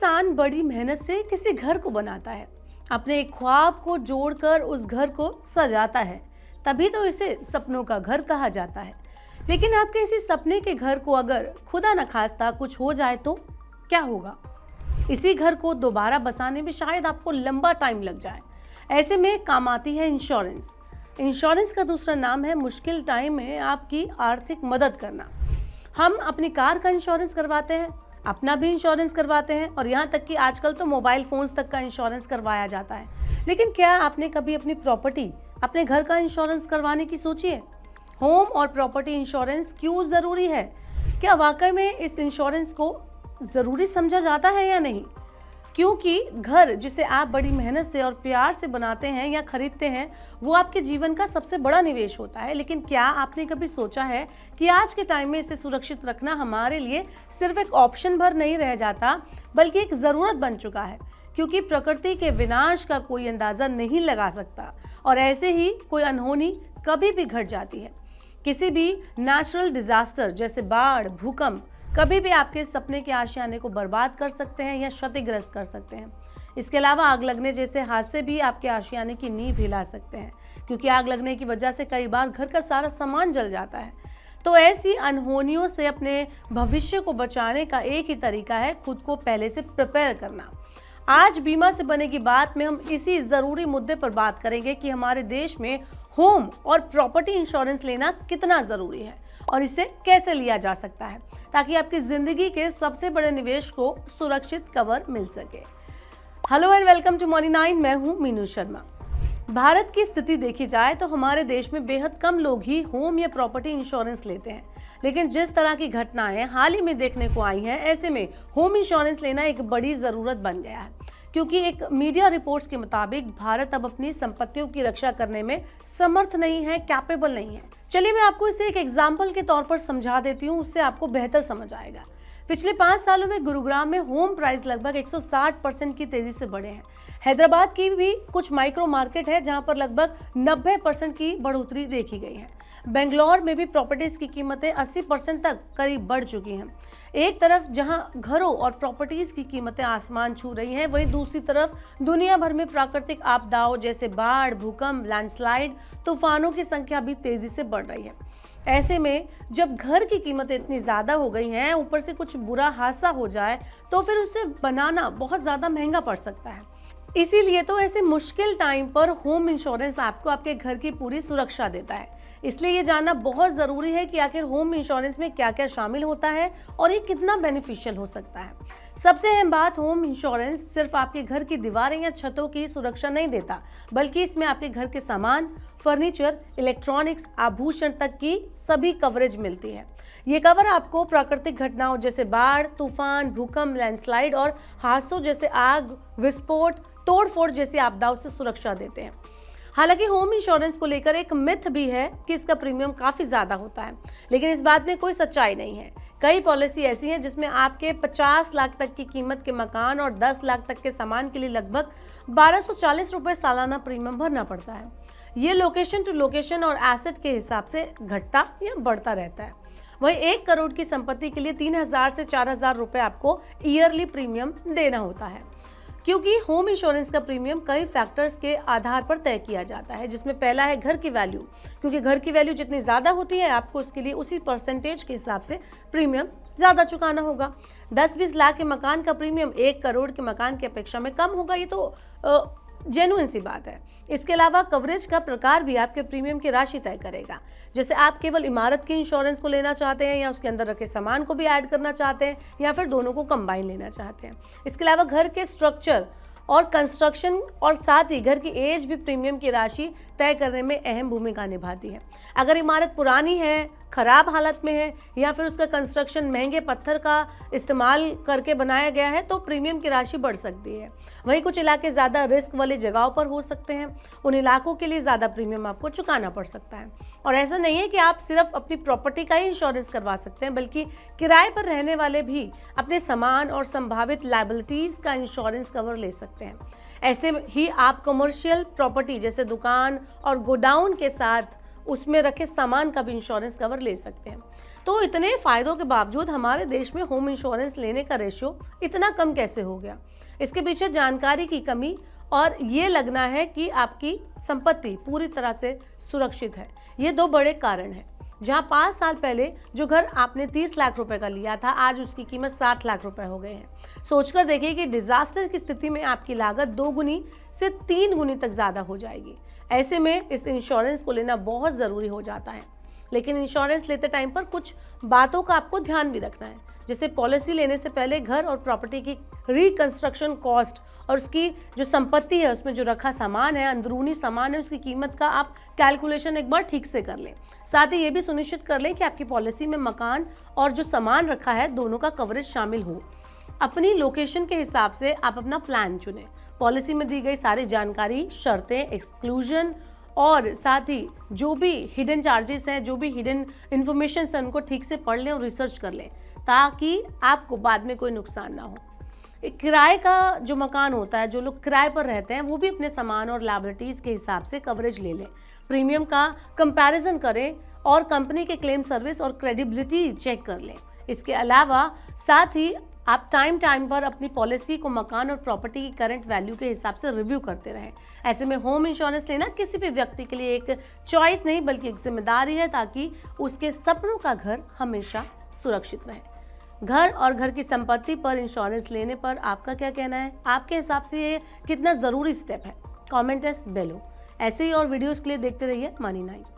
इंसान बड़ी मेहनत से किसी घर को बनाता है, अपने एक ख्वाब को जोड़कर उस घर को सजाता है, तभी तो इसे सपनों का घर कहा जाता है। लेकिन आपके इसी सपने के घर को अगर खुदा न खास्ता कुछ हो जाए तो क्या होगा? इसी घर को दोबारा बसाने में शायद आपको लंबा टाइम लग जाए। ऐसे में काम आती है इंश्योरेंस। इंश्योरेंस का दूसरा नाम है मुश्किल टाइम में आपकी आर्थिक मदद करना। हम अपनी कार का इंश्योरेंस करवाते हैं, अपना भी इंश्योरेंस करवाते हैं और यहाँ तक कि आजकल तो मोबाइल फोन्स तक का इंश्योरेंस करवाया जाता है। लेकिन क्या आपने कभी अपनी प्रॉपर्टी, अपने घर का इंश्योरेंस करवाने की सोची है? होम और प्रॉपर्टी इंश्योरेंस क्यों ज़रूरी है? क्या वाकई में इस इंश्योरेंस को ज़रूरी समझा जाता है या नहीं? क्योंकि घर जिसे आप बड़ी मेहनत से और प्यार से बनाते हैं या खरीदते हैं, वो आपके जीवन का सबसे बड़ा निवेश होता है। लेकिन क्या आपने कभी सोचा है कि आज के टाइम में इसे सुरक्षित रखना हमारे लिए सिर्फ एक ऑप्शन भर नहीं रह जाता, बल्कि एक ज़रूरत बन चुका है? क्योंकि प्रकृति के विनाश का कोई अंदाज़ा नहीं लगा सकता और ऐसे ही कोई अनहोनी कभी भी घट जाती है। किसी भी नेचुरल डिजास्टर जैसे बाढ़, भूकंप कभी भी आपके सपने के आशियाने को बर्बाद कर सकते हैं या क्षतिग्रस्त कर सकते हैं। इसके अलावा आग लगने जैसे हादसे भी आपके आशियाने की नींव हिला सकते हैं, क्योंकि आग लगने की वजह से कई बार घर का सारा सामान जल जाता है। तो ऐसी अनहोनियों से अपने भविष्य को बचाने का एक ही तरीका है खुद को पहले से प्रिपेयर करना। आज बीमा से बनेगी बात में हम इसी ज़रूरी मुद्दे पर बात करेंगे कि हमारे देश में होम और प्रॉपर्टी इंश्योरेंस लेना कितना ज़रूरी है और इसे कैसे लिया जा सकता है, ताकि आपकी ज़िंदगी के सबसे बड़े निवेश को सुरक्षित कवर मिल सके। Hello and welcome to money 9। मैं हूँ मीनू शर्मा। भारत की स्थिति देखी जाए तो हमारे देश में बेहद कम लोग ही होम या प्रॉपर्टी इंश्योरेंस लेते हैं। लेकिन जिस तरह की घटनाएं हाल ही में देखने को आई हैं, ऐसे में होम इंश्योरेंस लेना एक बड़ी ज़रूरत बन गया है। क्योंकि एक मीडिया रिपोर्ट्स के मुताबिक भारत अब अपनी संपत्तियों की रक्षा करने में समर्थ नहीं है, कैपेबल नहीं है। चलिए मैं आपको इसे एक एग्जाम्पल के तौर पर समझा देती हूँ, उससे आपको बेहतर समझ आएगा। पिछले 5 सालों में गुरुग्राम में होम प्राइस लगभग 160% की तेजी से बढ़े हैं। हैदराबाद की भी कुछ माइक्रो मार्केट है जहां पर लगभग 90% की बढ़ोतरी देखी गई है। बेंगलोर में भी प्रॉपर्टीज की कीमतें 80% तक करीब बढ़ चुकी हैं। एक तरफ जहां घरों और प्रॉपर्टीज की कीमतें आसमान छू रही हैं, वहीं दूसरी तरफ दुनिया भर में प्राकृतिक आपदाओं जैसे बाढ़, भूकंप, लैंडस्लाइड, तूफानों की संख्या भी तेजी से बढ़ रही है। ऐसे में जब घर की कीमतें इतनी ज़्यादा हो गई हैं, ऊपर से कुछ बुरा हादसा हो जाए तो फिर उसे बनाना बहुत ज़्यादा महंगा पड़ सकता है। इसीलिए तो ऐसे मुश्किल टाइम पर होम इंश्योरेंस आपको आपके घर की पूरी सुरक्षा देता है। इसलिए ये जानना बहुत ज़रूरी है कि आखिर होम इंश्योरेंस में क्या क्या शामिल होता है और ये कितना बेनिफिशियल हो सकता है। सबसे अहम बात, होम इंश्योरेंस सिर्फ आपके घर की दीवारें या छतों की सुरक्षा नहीं देता, बल्कि इसमें आपके घर के सामान, फर्नीचर, इलेक्ट्रॉनिक्स, आभूषण तक की सभी कवरेज मिलती है। ये कवर आपको प्राकृतिक घटनाओं जैसे बाढ़, तूफान, भूकंप, लैंडस्लाइड और हादसों जैसे आग, विस्फोट, तोड़फोड़ जैसी आपदाओं से सुरक्षा देते हैं। हालांकि होम इंश्योरेंस को लेकर एक मिथ भी है कि इसका प्रीमियम काफ़ी ज़्यादा होता है, लेकिन इस बात में कोई सच्चाई नहीं है। कई पॉलिसी ऐसी हैं जिसमें आपके 50 लाख तक की कीमत के मकान और 10 लाख तक के सामान के लिए लगभग 1240 रुपये सालाना प्रीमियम भरना पड़ता है। ये लोकेशन टू लोकेशन और एसेट के हिसाब से घटता या बढ़ता रहता है। वहीं 1 करोड़ की संपत्ति के लिए 3000 से 4000 रुपये आपको ईयरली प्रीमियम देना होता है। क्योंकि होम इंश्योरेंस का प्रीमियम कई फैक्टर्स के आधार पर तय किया जाता है, जिसमें पहला है घर की वैल्यू। क्योंकि घर की वैल्यू जितनी ज़्यादा होती है, आपको उसके लिए उसी परसेंटेज के हिसाब से प्रीमियम ज़्यादा चुकाना होगा। 10-20 लाख के मकान का प्रीमियम 1 करोड़ के मकान की अपेक्षा में कम होगा। ये तो जेन्युइन सी बात है। इसके अलावा कवरेज का प्रकार भी आपके प्रीमियम की राशि तय करेगा। जैसे आप केवल इमारत के इंश्योरेंस को लेना चाहते हैं, या उसके अंदर रखे सामान को भी ऐड करना चाहते हैं, या फिर दोनों को कंबाइन लेना चाहते हैं। इसके अलावा घर के स्ट्रक्चर और कंस्ट्रक्शन और साथ ही घर की एज भी प्रीमियम की राशि तय करने में अहम भूमिका निभाती है। अगर इमारत पुरानी है, खराब हालत में है, या फिर उसका कंस्ट्रक्शन महंगे पत्थर का इस्तेमाल करके बनाया गया है, तो प्रीमियम की राशि बढ़ सकती है। वहीं कुछ इलाके ज़्यादा रिस्क वाली जगहों पर हो सकते हैं, उन इलाकों के लिए ज़्यादा प्रीमियम आपको चुकाना पड़ सकता है। और ऐसा नहीं है कि आप सिर्फ अपनी प्रॉपर्टी का ही इंश्योरेंस करवा सकते हैं, बल्कि किराए पर रहने वाले भी अपने सामान और संभावित लायबिलिटीज़ का इंश्योरेंस कवर ले सकते हैं। ऐसे ही आप कमर्शियल प्रॉपर्टी जैसे दुकान और गोडाउन के साथ उसमें रखे सामान का भी इंश्योरेंस कवर ले सकते हैं। तो इतने फायदों के बावजूद हमारे देश में होम इंश्योरेंस लेने का रेशियो इतना कम कैसे हो गया? इसके पीछे जानकारी की कमी और ये लगना है कि आपकी संपत्ति पूरी तरह से सुरक्षित है। ये दो बड़े कारण हैं। जहां 5 साल पहले जो घर आपने 30 लाख रुपए का लिया था, आज उसकी कीमत 60 लाख रुपए हो गए हैं। सोचकर देखिए कि डिजास्टर की स्थिति में आपकी लागत 2 गुनी से 3 गुनी तक ज्यादा हो जाएगी। ऐसे में इस इंश्योरेंस को लेना बहुत जरूरी हो जाता है। लेकिन इंश्योरेंस लेते टाइम पर कुछ बातों का आपको ध्यान भी रखना है। जैसे पॉलिसी लेने से पहले घर और प्रॉपर्टी की रिकंस्ट्रक्शन कॉस्ट और उसकी जो संपत्ति है, उसमें जो रखा सामान है, अंदरूनी सामान है, उसकी कीमत का आप कैलकुलेशन एक बार ठीक से कर लें। साथ ही ये भी सुनिश्चित कर लें कि आपकी पॉलिसी में मकान और जो सामान रखा है दोनों का कवरेज शामिल हो। अपनी लोकेशन के हिसाब से आप अपना प्लान चुनें। पॉलिसी में दी गई सारी जानकारी, शर्तें, एक्सक्लूजन और साथ ही जो भी हिडन चार्जेस हैं, जो भी हिडन इन्फॉर्मेशन है, उनको ठीक से पढ़ लें और रिसर्च कर लें ताकि आपको बाद में कोई नुकसान ना हो। किराए का जो मकान होता है, जो लोग किराए पर रहते हैं, वो भी अपने सामान और लायबिलिटीज़ के हिसाब से कवरेज ले लें। प्रीमियम का कंपैरिजन करें और कंपनी के क्लेम सर्विस और क्रेडिबिलिटी चेक कर लें। इसके अलावा साथ ही आप टाइम पर अपनी पॉलिसी को मकान और प्रॉपर्टी की करंट वैल्यू के हिसाब से रिव्यू करते रहें। ऐसे में होम इंश्योरेंस लेना किसी भी व्यक्ति के लिए एक चॉइस नहीं बल्कि एक जिम्मेदारी है, ताकि उसके सपनों का घर हमेशा सुरक्षित रहे। घर और घर की संपत्ति पर इंश्योरेंस लेने पर आपका क्या कहना है? आपके हिसाब से ये कितना ज़रूरी स्टेप है? कमेंट एस बेलो। ऐसे ही और वीडियोस के लिए देखते रहिए मनी9।